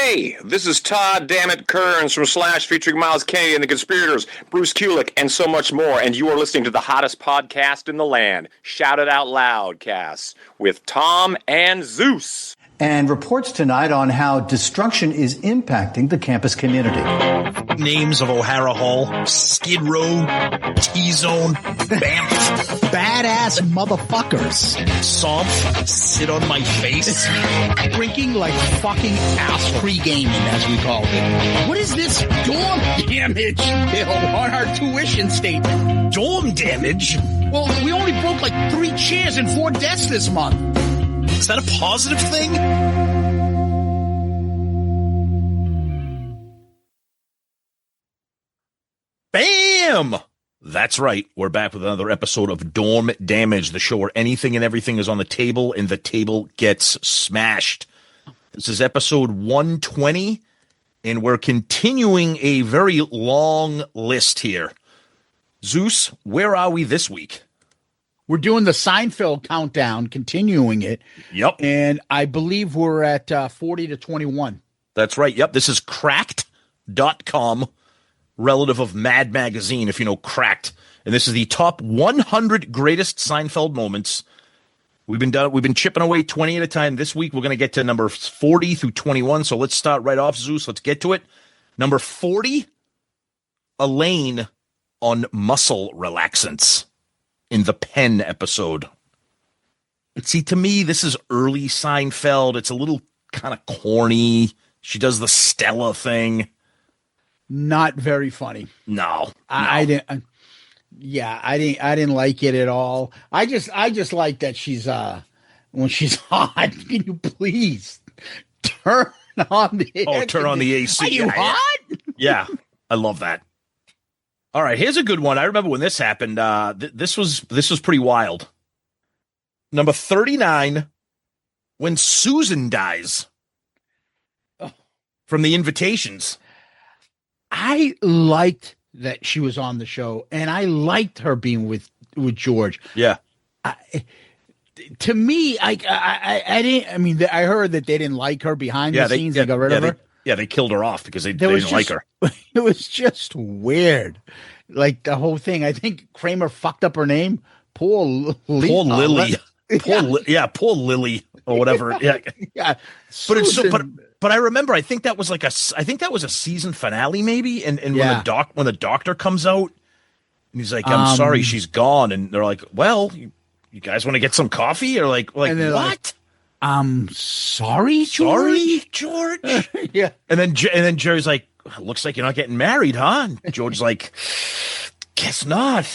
Hey, this is Todd Dammit Kearns from Slash featuring Miles Kennedy and the Conspirators, Bruce Kulick, and so much more. And you are listening to the hottest podcast in the land, Shout It Out Loudcast, with Tom and Zeus. And reports tonight on how destruction is impacting the campus community. Names of O'Hara Hall, Skid Row, T-Zone, Banff. Badass motherfuckers. Somph, sit on my face. Drinking like fucking ass pre-gaming, as we called it. What is this dorm damage bill on our tuition statement? Dorm damage? Well, we only broke like 3 chairs and 4 desks this month. Is that a positive thing? Bam! That's right. We're back with another episode of Dorm Damage, the show where anything and everything is on the table and the table gets smashed. This is episode 120, and we're continuing a very long list here. Zeus, where are we this week? We're doing the Seinfeld countdown, continuing it. Yep. And I believe we're at 40 to 21. That's right. Yep. This is Cracked.com, relative of Mad Magazine, if you know Cracked. And this is the top 100 greatest Seinfeld moments. We've been chipping away 20 at a time. This week, we're going to get to number 40 through 21. So let's start right off, Zeus. Let's get to it. Number 40, Elaine on muscle relaxants. In the Pen episode. See, to me, this is early Seinfeld. It's a little kind of corny. She does the Stella thing. Not very funny. No. I didn't. Yeah, I didn't like it at all. I just like that she's when she's hot. Can you please turn on the turn on the AC? Are you hot? Yeah, I love that. All right, here's a good one. I remember when this happened. This was pretty wild. Number 39, when Susan dies from the Invitations. I liked that she was on the show, and I liked her being with George. Yeah. To me, I didn't. I mean, I heard that they didn't like her behind the scenes. They got rid of her. They killed her off because they didn't like her. It was just weird. Like the whole thing. I think Kramer fucked up her name. Poor Lily. Poor Lily or whatever. Yeah. Yeah. But it's so but I remember I think that was a season finale maybe and when the doctor comes out and he's like, I'm sorry she's gone, and they're like, well, you guys want to get some coffee, or like what? Like, sorry, George. Yeah. And then Jerry's like, looks like you're not getting married, huh? And George's like, guess not.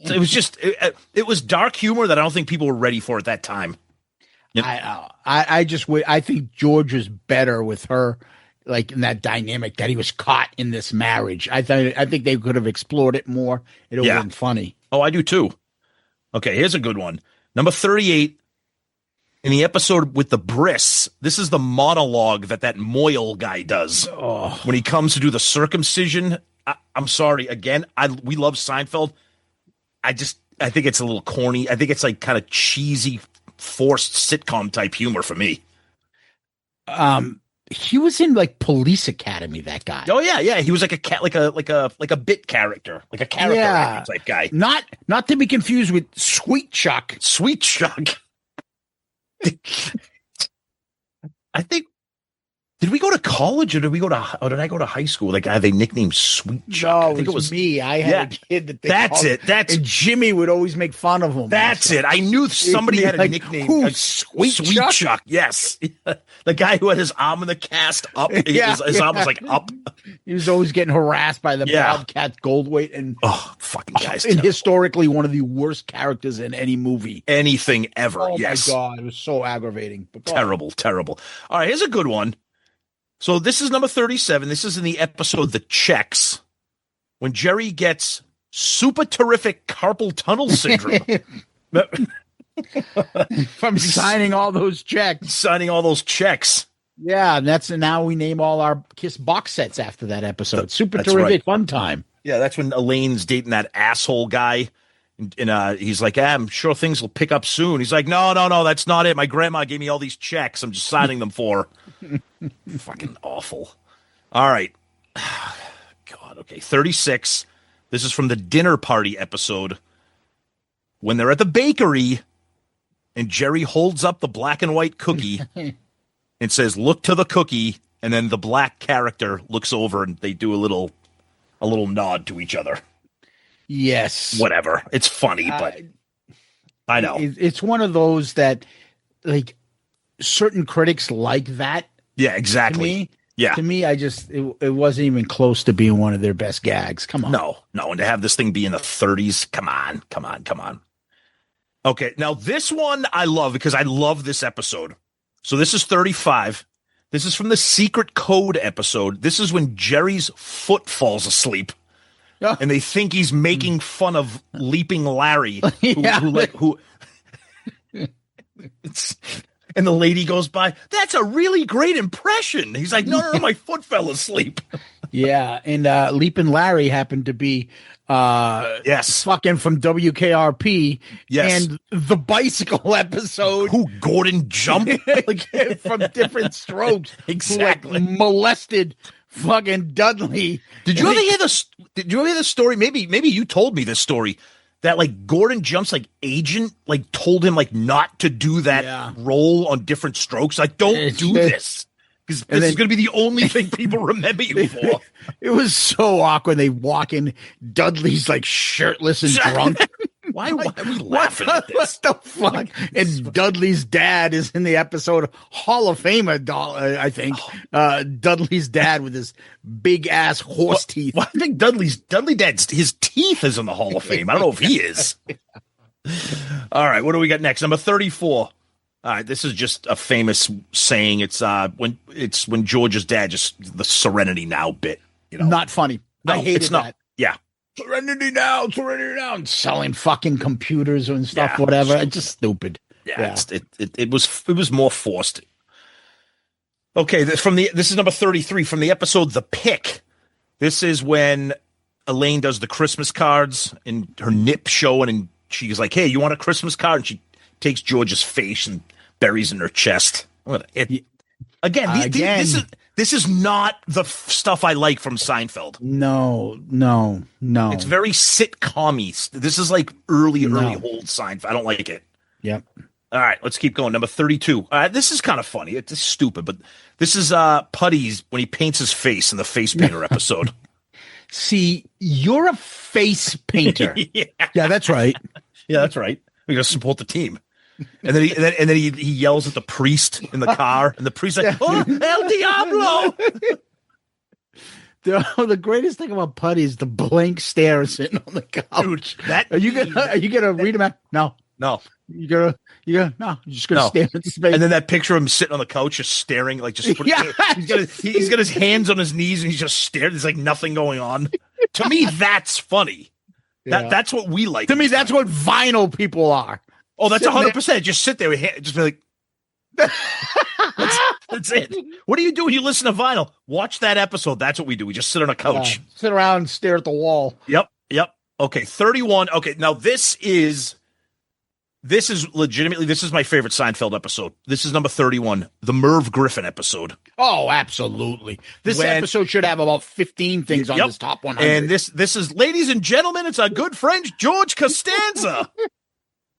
So it was just, it was dark humor that I don't think people were ready for at that time. Yep. I think George was better with her, like in that dynamic that he was caught in this marriage. I think they could have explored it more. It would have been funny. Oh, I do too. Okay, here's a good one. Number 38. In the episode with the Briss, this is the monologue that Moyle guy does when he comes to do the circumcision. I'm sorry, again, we love Seinfeld. I think it's a little corny. I think it's like kind of cheesy, forced sitcom type humor for me. He was in like Police Academy. That guy. Oh yeah. He was like a bit character, like a character type guy. Not to be confused with Sweet Chuck. Sweet Chuck. I think. Did we go to college or did I go to high school? Like, they nicknamed Sweet Chuck. No, I think it was me. I had a kid that and Jimmy would always make fun of him. That's it. I knew somebody had a nickname. Sweet Chuck. Yes. The guy who had his arm in the cast up. His arm was like up. He was always getting harassed by the Bobcat Goldthwait and fucking guys. And historically one of the worst characters in any movie. Anything ever. Oh yes. my God. It was so aggravating. But terrible. All right, here's a good one. So this is number 37. This is in the episode The Checks, when Jerry gets super terrific carpal tunnel syndrome. From signing all those checks. Yeah, and now we name all our Kiss box sets after that episode. Super terrific fun time. Yeah, that's when Elaine's dating that asshole guy. And he's like, I'm sure things will pick up soon. He's like, no, that's not it. My grandma gave me all these checks. I'm just signing them for her. Fucking awful. All right. God, okay. 36. This is from the dinner party episode when they're at the bakery and Jerry holds up the black and white cookie and says, look to the cookie. And then the black character looks over and they do a little nod to each other. Yes. Whatever. It's funny, but I know. It's one of those that, like, certain critics like that. Yeah, exactly. To me, yeah. To me, it wasn't even close to being one of their best gags. Come on. No. And to have this thing be in the 30s, come on. Okay, now this one I love because I love this episode. So this is 35. This is from the Secret Code episode. This is when Jerry's foot falls asleep. And they think he's making fun of Leaping Larry, who and the lady goes by. That's a really great impression. He's like, no, my foot fell asleep. Yeah, and Leaping Larry happened to be fucking from WKRP. Yes, and the bicycle episode. Who Gordon jumped like, from different strokes. Exactly, who, like, molested fucking Dudley. Did you ever hear this? Did you ever hear this story? Maybe you told me this story that like Gordon Jump's like agent like told him like not to do that role on different strokes. Like, don't do this because this is going to be the only thing people remember you for. It was so awkward. They walk in, Dudley's like shirtless and drunk. Why are we laughing at this? What the fuck? And Dudley's dad is in the episode Hall of Famer, I think. Dudley's dad with his big ass horse teeth. Well, I think Dudley dad's his teeth is in the Hall of Fame. I don't know if he is. All right, what do we got next? Number 34. All right, this is just a famous saying. It's when George's dad just the Serenity Now bit. You know, not funny. No, I hated it's not. that. Yeah. Serenity now, and selling fucking computers and stuff, whatever. It's just stupid. Yeah. It was more forced. Okay, this is number 33 from the episode The Pick. This is when Elaine does the Christmas cards and her nip showing, and she's like, "Hey, you want a Christmas card?" And she takes George's face and buries in her chest. This is not the stuff I like from Seinfeld. No. It's very sitcom-y. This is like early old Seinfeld. I don't like it. Yep. All right, let's keep going. Number 32. This is kind of funny. It's stupid, but this is Putty's when he paints his face in the face painter episode. See, you're a face painter. Yeah, that's right. Yeah, that's right. We got to support the team. And then he yells at the priest in the car, and the priest's like, "Oh, El Diablo!" The greatest thing about Putty is the blank stare sitting on the couch. Dude, are you gonna read him out? No. You gotta no. You're just gonna stare at space. And then that picture of him sitting on the couch, just staring, like just he's got his hands on his knees and he's just staring. There's like nothing going on. To me, that's funny. Yeah. That's what we like. To me, that's what vinyl people are. Oh, that's 100%. Just sit there with just be like, that's it. What do you do when you listen to vinyl? Watch that episode. That's what we do. We just sit on a couch, sit around, and stare at the wall. Yep. Okay, 31. Okay, now this is legitimately this is my favorite Seinfeld episode. This is number 31, the Merv Griffin episode. Oh, absolutely. This episode should have about 15 things on this top 100. And this is, ladies and gentlemen, it's our good friend George Costanza.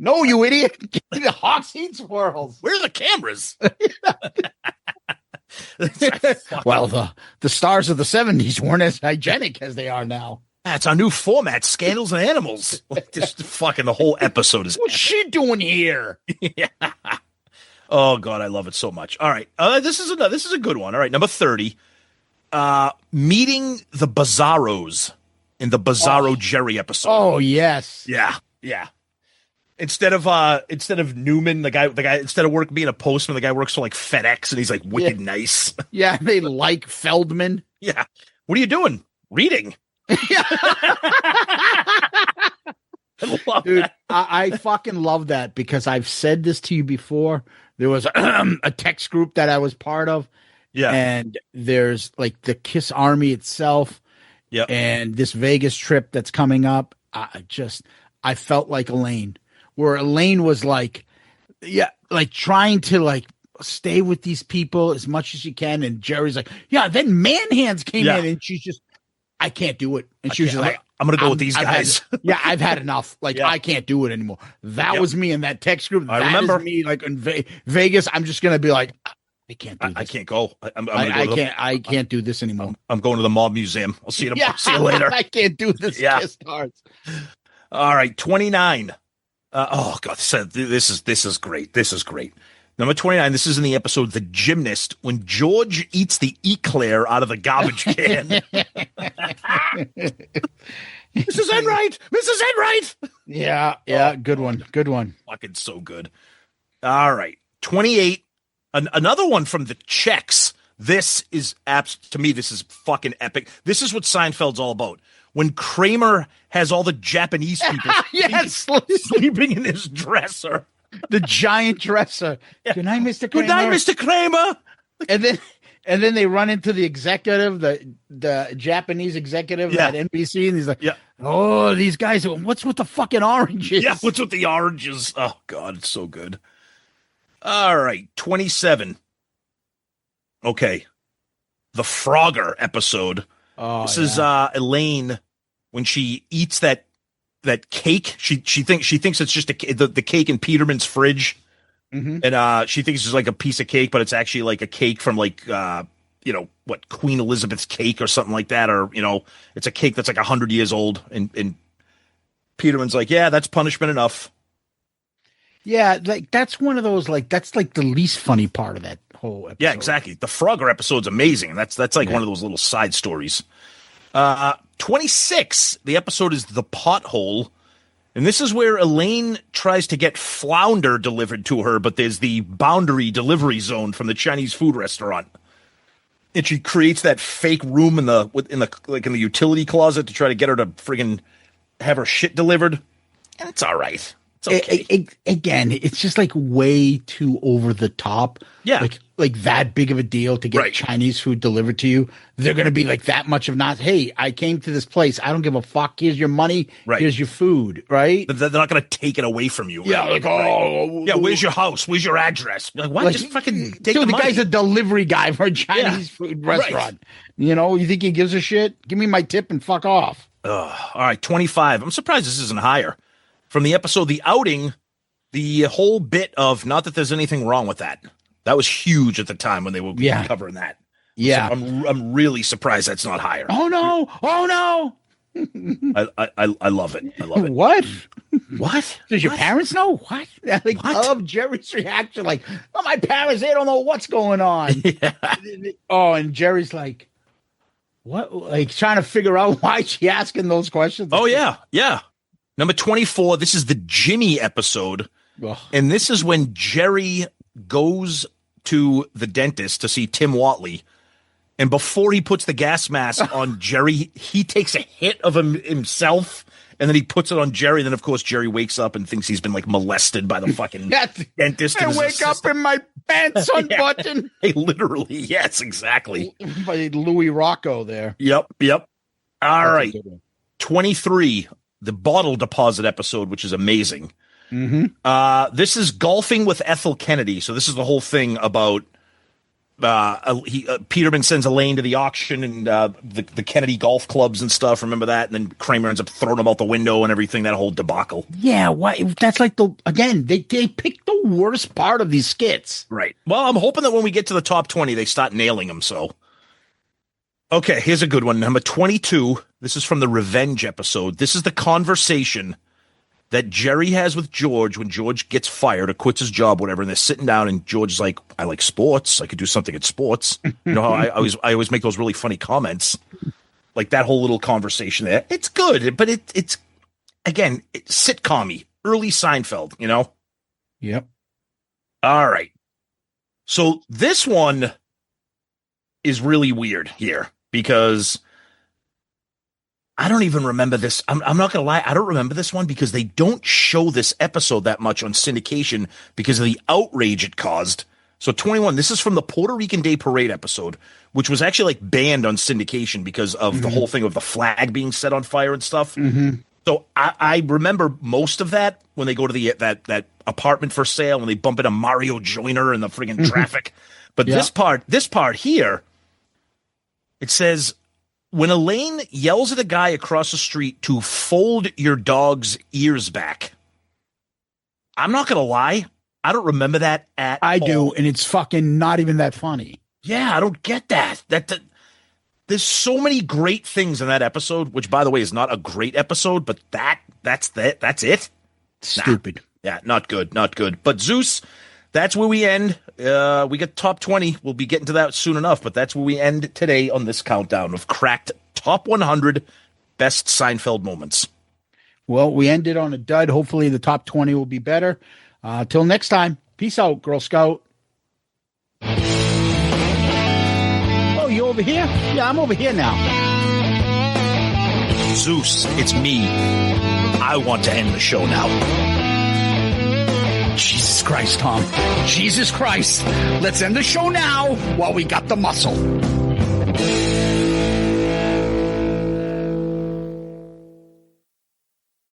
No, you idiot. The Hawks eat swirls. Where are the cameras? Well, the stars of the 70s weren't as hygienic as they are now. That's our new format, Scandals and Animals. Just fucking the whole episode is What's she doing here? Yeah. Oh, God, I love it so much. All right. This is a good one. All right, number 30. Meeting the Bizarros in the Bizarro Jerry episode. Oh, yes. Yeah. Instead of Newman, the guy instead of being a postman, the guy works for like FedEx and he's like wicked nice. Yeah, they like Feldman. Yeah. What are you doing? Reading. Dude, I fucking love that because I've said this to you before. There was a text group that I was part of. Yeah. And there's like the KISS Army itself. Yeah. And this Vegas trip that's coming up. I felt like Elaine, where Elaine was like, yeah, like trying to like stay with these people as much as she can. And Jerry's like, yeah, then Man Hands came in and she's just, I can't do it. And she was just like, I'm going to go with these guys. I've had enough. Like, I can't do it anymore. That was me in that text group. I remember me like in Vegas. I'm just going to be like, I can't do this. I can't go. I can't do this anymore. I'm going to the Mob Museum. I'll see you tomorrow. See you later. I can't do this. Yeah. Kiss cards. All right. 29. Oh God. This is great. This is great. Number 29, this is in the episode The Gymnast, when George eats the eclair out of the garbage can. Mrs. Enright! Mrs. Enright! Yeah, good one. Good one. Fucking so good. All right. 28, another one from the Czechs. This is, to me, this is fucking epic. This is what Seinfeld's all about. When Kramer has all the Japanese people sleeping in his dresser. The giant dresser. Good night, Mr. Kramer. Good night, Mr. Kramer. And then they run into the executive, the Japanese executive at NBC, and he's like, "Oh, these guys, what's with the fucking oranges?" Yeah, what's with the oranges? Oh God, it's so good. All right, 27. Okay, the Frogger episode. Oh, this is Elaine when she eats that cake. She thinks it's just the cake in Peterman's fridge, and she thinks it's like a piece of cake, but it's actually like a cake from like Queen Elizabeth's cake or something like that, or it's a cake that's like 100 years old, and Peterman's like, yeah, that's punishment enough. Yeah, like that's one of those that's like the least funny part of that whole episode. Yeah, exactly. The Frogger episode's amazing. That's like one of those little side stories. 26, the episode is The Pothole. And this is where Elaine tries to get flounder delivered to her, but there's the boundary delivery zone from the Chinese food restaurant. And she creates that fake room in the utility closet to try to get her to friggin' have her shit delivered. And it's all right. It's okay. Again, it's just like way too over the top. Yeah. Like that big of a deal to get Chinese food delivered to you. They're going to be like that much of not, hey, I came to this place. I don't give a fuck. Here's your money. Right. Here's your food. Right. They're not going to take it away from you. Yeah. Right? Like, yeah. Where's your house? Where's your address? You're like, what? Just fucking take the money. Guy's a delivery guy for a Chinese food restaurant. Right. You think he gives a shit? Give me my tip and fuck off. All right. 25. I'm surprised this isn't higher. From the episode The Outing, the whole bit of, not that there's anything wrong with that. That was huge at the time when they were covering that. Yeah. So I'm really surprised that's not higher. Oh no. I love it. I love it. What? What? Does your parents know? What? What? I love Jerry's reaction. Like, oh, my parents, they don't know what's going on. Yeah. Oh, and Jerry's like, what? Like trying to figure out why she asking those questions. Oh, yeah. Yeah. Number 24, this is the Jimmy episode. Ugh. And this is when Jerry goes to the dentist to see Tim Watley. And before he puts the gas mask on Jerry, he takes a hit of himself, and then he puts it on Jerry. Then, of course, Jerry wakes up and thinks he's been like molested by the fucking dentist. I wake up in my pants unbuttoned. Hey, literally. Yes, exactly. By Louis Rocco there. Yep. All right. 23. The bottle deposit episode, which is amazing. Mm-hmm. This is Golfing with Ethel Kennedy. So this is the whole thing about Peterman sends Elaine to the auction and the Kennedy golf clubs and stuff. Remember that? And then Kramer ends up throwing them out the window and everything. That whole debacle. Yeah, why? That's like they picked the worst part of these skits. Right. Well, I'm hoping that when we get to the top 20, they start nailing them. So. Okay, here's a good one. Number 22. This is from the Revenge episode. This is the conversation that Jerry has with George when George gets fired or quits his job, whatever. And they're sitting down, and George is like, "I like sports. I could do something at sports." You know how I always make those really funny comments, like that whole little conversation there. It's good, but it's again sitcom-y, early Seinfeld. You know. Yep. All right. So this one is really weird here because I don't even remember this. I'm not going to lie. I don't remember this one because they don't show this episode that much on syndication because of the outrage it caused. So 21, this is from the Puerto Rican Day Parade episode, which was actually like banned on syndication because of the whole thing of the flag being set on fire and stuff. Mm-hmm. So I remember most of that when they go to the that apartment for sale, when they bump into Mario Joyner in the friggin' traffic. But this part here, it says, when Elaine yells at a guy across the street to fold your dog's ears back. I'm not going to lie. I don't remember that at all. I do, and it's fucking not even that funny. Yeah, I don't get that. There's so many great things in that episode, which, by the way, is not a great episode, but that's it. Stupid. Nah. Yeah, not good. But Zeus, that's where we end. We got top 20. We'll be getting to that soon enough, but that's where we end today on this countdown of cracked top 100 best Seinfeld moments. Well, we ended on a dud. Hopefully the top 20 will be better. Till next time. Peace out, Girl Scout. Oh, you over here? Yeah, I'm over here now. Zeus, it's me. I want to end the show now. Jesus Christ, Tom. Jesus Christ. Let's end the show now while we got the muscle.